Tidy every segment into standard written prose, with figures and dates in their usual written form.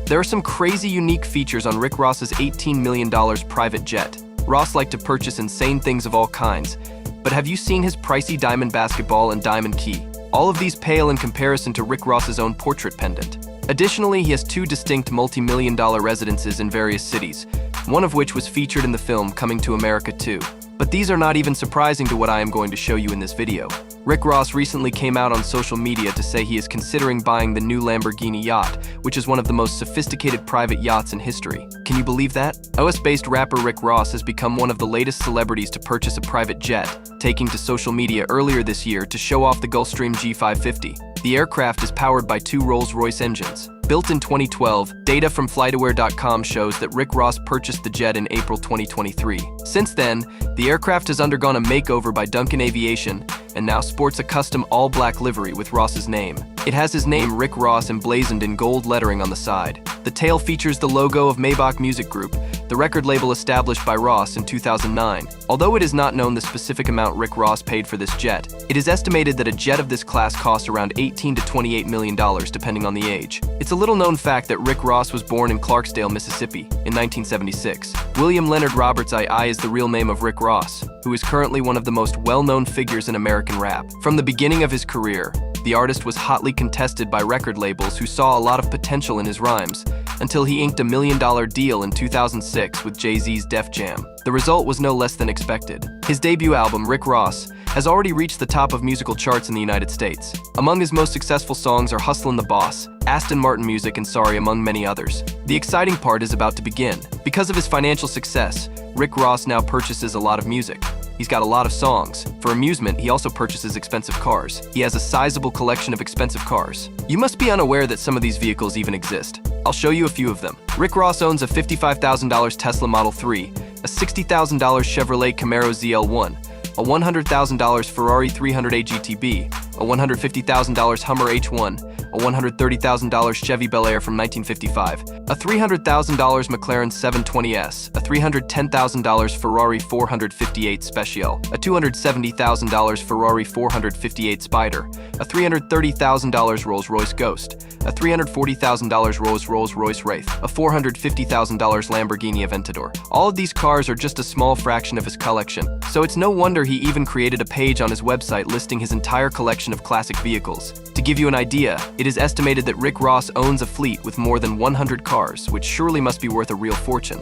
There are some crazy unique features on Rick Ross's $18 million private jet. Ross liked to purchase insane things of all kinds, but have you seen his pricey diamond basketball and diamond key? All of these pale in comparison to Rick Ross's own portrait pendant. Additionally, he has two distinct multi-million-dollar residences in various cities, one of which was featured in the film Coming to America 2. But these are not even surprising to what I am going to show you in this video. Rick Ross recently came out on social media to say he is considering buying the new Lamborghini yacht, which is one of the most sophisticated private yachts in history. Can you believe that? US-based rapper Rick Ross has become one of the latest celebrities to purchase a private jet, taking to social media earlier this year to show off the Gulfstream G550. The aircraft is powered by two Rolls-Royce engines. Built in 2012, data from FlightAware.com shows that Rick Ross purchased the jet in April 2023. Since then, the aircraft has undergone a makeover by Duncan Aviation and now sports a custom all-black livery with Ross's name. It has his name Rick Ross emblazoned in gold lettering on the side. The tail features the logo of Maybach Music Group, the record label established by Ross in 2009. Although it is not known the specific amount Rick Ross paid for this jet, it is estimated that a jet of this class costs around $18 to $28 million depending on the age. It's a little-known fact that Rick Ross was born in Clarksdale, Mississippi in 1976. William Leonard Roberts II is the real name of Rick Ross, who is currently one of the most well-known figures in American rap. From the beginning of his career, the artist was hotly contested by record labels who saw a lot of potential in his rhymes, until he inked a $1 million deal in 2006 with Jay-Z's Def Jam. The result was no less than expected. His debut album, Rick Ross, has already reached the top of musical charts in the United States. Among his most successful songs are Hustlin' the Boss, Aston Martin Music, and Sorry, among many others. The exciting part is about to begin. Because of his financial success, Rick Ross now purchases a lot of music. He's got a lot of songs. For amusement, he also purchases expensive cars. He has a sizable collection of expensive cars. You must be unaware that some of these vehicles even exist. I'll show you a few of them. Rick Ross owns a $55,000 Tesla Model 3, a $60,000 Chevrolet Camaro ZL1, a $100,000 Ferrari 300 GTB, a $150,000 Hummer H1, a $130,000 Chevy Bel Air from 1955, a $300,000 McLaren 720S, a $310,000 Ferrari 458 Special, a $270,000 Ferrari 458 Spider, a $330,000 Rolls-Royce Ghost, a $340,000 Rolls-Royce Wraith, a $450,000 Lamborghini Aventador. All of these cars are just a small fraction of his collection, so it's no wonder he even created a page on his website listing his entire collection of classic vehicles. To give you an idea, it is estimated that Rick Ross owns a fleet with more than 100 cars, which surely must be worth a real fortune.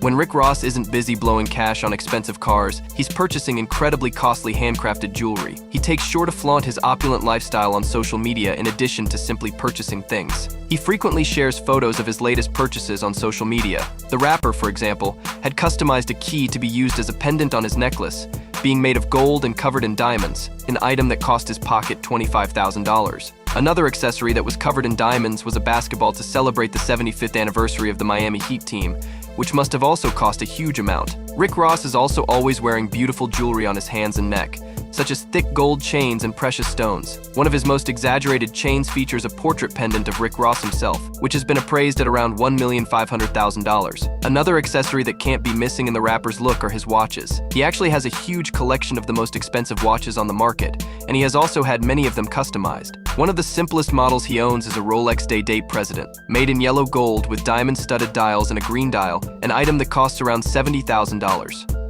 When Rick Ross isn't busy blowing cash on expensive cars, he's purchasing incredibly costly handcrafted jewelry. He takes sure to flaunt his opulent lifestyle on social media in addition to simply purchasing things. He frequently shares photos of his latest purchases on social media. The rapper, for example, had customized a key to be used as a pendant on his necklace, being made of gold and covered in diamonds, an item that cost his pocket $25,000. Another accessory that was covered in diamonds was a basketball to celebrate the 75th anniversary of the Miami Heat team, which must have also cost a huge amount. Rick Ross is also always wearing beautiful jewelry on his hands and neck, such as thick gold chains and precious stones. One of his most exaggerated chains features a portrait pendant of Rick Ross himself, which has been appraised at around $1,500,000. Another accessory that can't be missing in the rapper's look are his watches. He actually has a huge collection of the most expensive watches on the market, and he has also had many of them customized. One of the simplest models he owns is a Rolex Day-Date President, made in yellow gold with diamond-studded dials and a green dial, an item that costs around $70,000.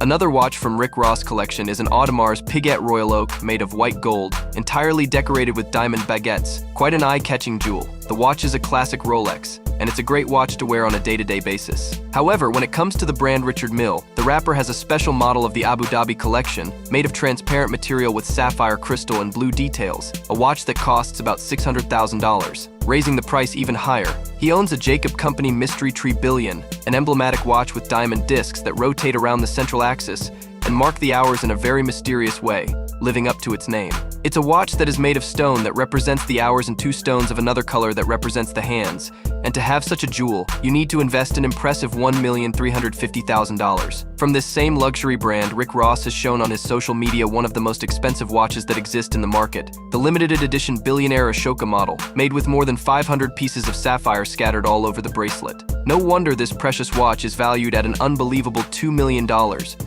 Another watch from Rick Ross' collection is an Audemars Piguet Royal Oak made of white gold, entirely decorated with diamond baguettes. Quite an eye-catching jewel. The watch is a classic Rolex, and it's a great watch to wear on a day-to-day basis. However, when it comes to the brand Richard Mille, the rapper has a special model of the Abu Dhabi collection, made of transparent material with sapphire crystal and blue details, a watch that costs about $600,000. Raising the price even higher, he owns a Jacob Company Mystery Tree Billion, an emblematic watch with diamond discs that rotate around the central axis and mark the hours in a very mysterious way, living up to its name. It's a watch that is made of stone that represents the hours and two stones of another color that represents the hands, and to have such a jewel, you need to invest an impressive $1,350,000. From this same luxury brand, Rick Ross has shown on his social media one of the most expensive watches that exist in the market, the limited edition Billionaire Ashoka model, made with more than 500 pieces of sapphire scattered all over the bracelet. No wonder this precious watch is valued at an unbelievable $2 million.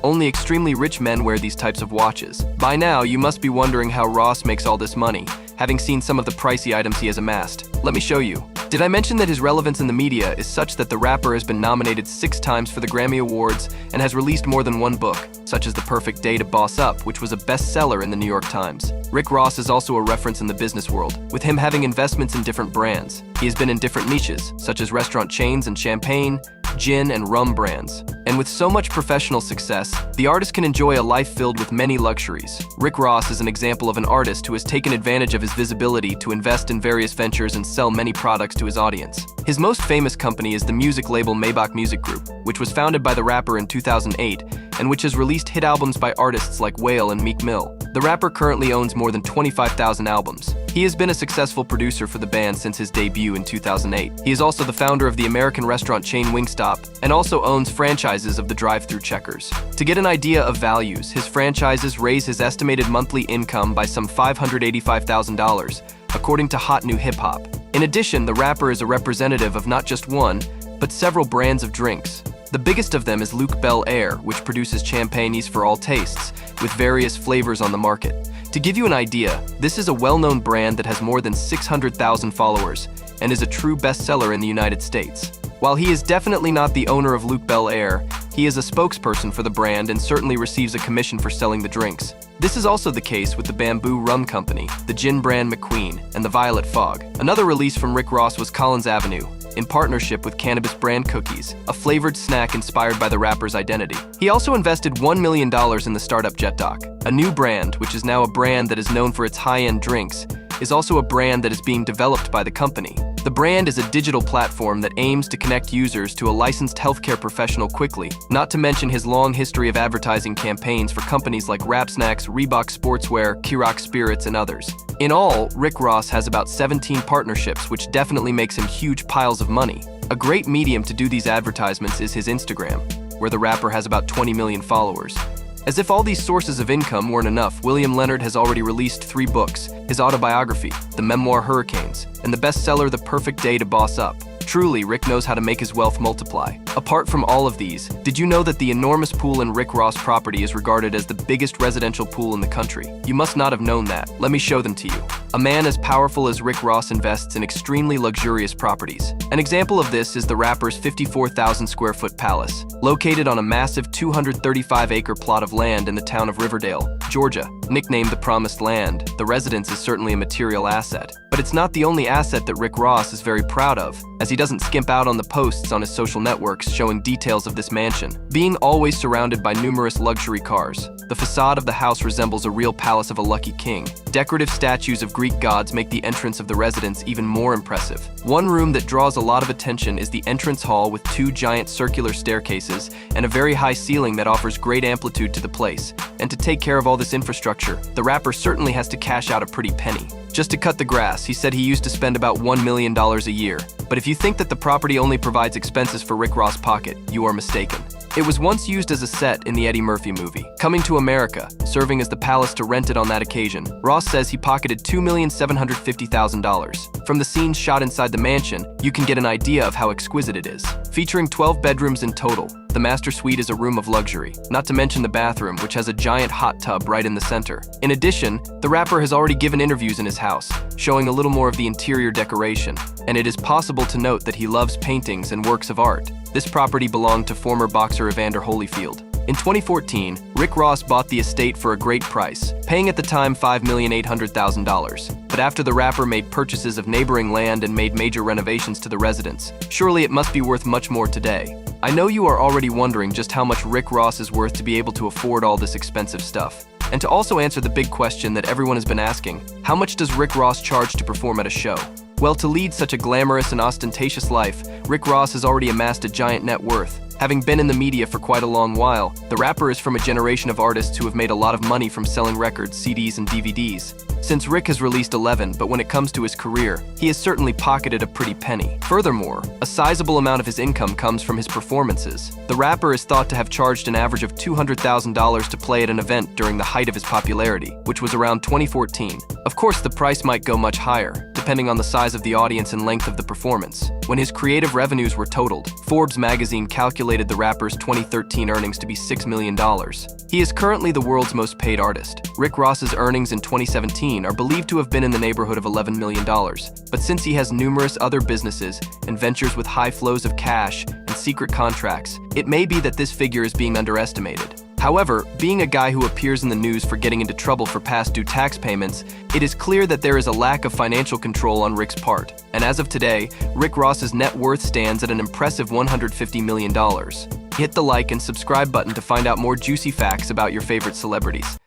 Only extremely rich men wear these types of watches. By now, you must be wondering how Ross makes all this money, having seen some of the pricey items he has amassed. Let me show you. Did I mention that his relevance in the media is such that the rapper has been nominated 6 times for the Grammy Awards and has released more than one book, such as The Perfect Day to Boss Up, which was a bestseller in the New York Times. Rick Ross is also a reference in the business world, with him having investments in different brands. He has been in different niches, such as restaurant chains and champagne, gin, and rum brands. And with so much professional success, the artist can enjoy a life filled with many luxuries. Rick Ross is an example of an artist who has taken advantage of his visibility to invest in various ventures and sell many products to his audience. His most famous company is the music label Maybach Music Group, which was founded by the rapper in 2008 and which has released hit albums by artists like Whale and Meek Mill. The rapper currently owns more than 25,000 albums. He has been a successful producer for the band since his debut in 2008. He is also the founder of the American restaurant chain Wingstop and also owns franchises of the drive-thru Checkers. To get an idea of values, his franchises raise his estimated monthly income by some $585,000, according to Hot New Hip Hop. In addition, the rapper is a representative of not just one, but several brands of drinks. The biggest of them is Luc Bel Air, which produces champagnes for all tastes, with various flavors on the market. To give you an idea, this is a well-known brand that has more than 600,000 followers and is a true bestseller in the United States. While he is definitely not the owner of Luc Bel Air, he is a spokesperson for the brand and certainly receives a commission for selling the drinks. This is also the case with the Bamboo Rum Company, the gin brand McQueen, and the Violet Fog. Another release from Rick Ross was Collins Avenue, in partnership with Cannabis Brand Cookies, a flavored snack inspired by the rapper's identity. He also invested $1 million in the startup JetDoc. A new brand, which is now a brand that is known for its high-end drinks, is also a brand that is being developed by the company. The brand is a digital platform that aims to connect users to a licensed healthcare professional quickly, not to mention his long history of advertising campaigns for companies like Rap Snacks, Reebok Sportswear, Ciroc Spirits, and others. In all, Rick Ross has about 17 partnerships, which definitely makes him huge piles of money. A great medium to do these advertisements is his Instagram, where the rapper has about 20 million followers. As if all these sources of income weren't enough, William Leonard has already released 3 books, his autobiography, the memoir Hurricanes, and the bestseller The Perfect Day to Boss Up. Truly, Rick knows how to make his wealth multiply. Apart from all of these, did you know that the enormous pool in Rick Ross property is regarded as the biggest residential pool in the country? You must not have known that. Let me show them to you. A man as powerful as Rick Ross invests in extremely luxurious properties. An example of this is the rapper's 54,000 square foot palace, located on a massive 235-acre plot of land in the town of Riverdale, Georgia. Nicknamed the Promised Land, the residence is certainly a material asset. But it's not the only asset that Rick Ross is very proud of, as he doesn't skimp out on the posts on his social networks showing details of this mansion. Being always surrounded by numerous luxury cars, the facade of the house resembles a real palace of a lucky king. Decorative statues of Greek gods make the entrance of the residence even more impressive. One room that draws a lot of attention is the entrance hall with 2 giant circular staircases and a very high ceiling that offers great amplitude to the place. And to take care of all this infrastructure, the rapper certainly has to cash out a pretty penny. Just to cut the grass, he said he used to spend about $1 million a year. But if you think that the property only provides expenses for Rick Ross' pocket, you are mistaken. It was once used as a set in the Eddie Murphy movie, Coming to America, serving as the palace to rent it on that occasion. Ross says he pocketed $2,750,000. From the scenes shot inside the mansion, you can get an idea of how exquisite it is. Featuring 12 bedrooms in total, the master suite is a room of luxury, not to mention the bathroom, which has a giant hot tub right in the center. In addition, the rapper has already given interviews in his house, showing a little more of the interior decoration, and it is possible to note that he loves paintings and works of art. This property belonged to former boxer Evander Holyfield. In 2014, Rick Ross bought the estate for a great price, paying at the time $5,800,000. But after the rapper made purchases of neighboring land and made major renovations to the residence, surely it must be worth much more today. I know you are already wondering just how much Rick Ross is worth to be able to afford all this expensive stuff. And to also answer the big question that everyone has been asking, how much does Rick Ross charge to perform at a show? Well, to lead such a glamorous and ostentatious life, Rick Ross has already amassed a giant net worth. Having been in the media for quite a long while, the rapper is from a generation of artists who have made a lot of money from selling records, CDs, and DVDs. Since Rick has released 11, but when it comes to his career, he has certainly pocketed a pretty penny. Furthermore, a sizable amount of his income comes from his performances. The rapper is thought to have charged an average of $200,000 to play at an event during the height of his popularity, which was around 2014. Of course, the price might go much higher, depending on the size of the audience and length of the performance. When his creative revenues were totaled, Forbes magazine calculated the rapper's 2013 earnings to be $6 million. He is currently the world's most paid artist. Rick Ross's earnings in 2017 are believed to have been in the neighborhood of $11 million. But since he has numerous other businesses and ventures with high flows of cash and secret contracts, it may be that this figure is being underestimated. However, being a guy who appears in the news for getting into trouble for past due tax payments, it is clear that there is a lack of financial control on Rick's part. And as of today, Rick Ross's net worth stands at an impressive $150 million. Hit the like and subscribe button to find out more juicy facts about your favorite celebrities.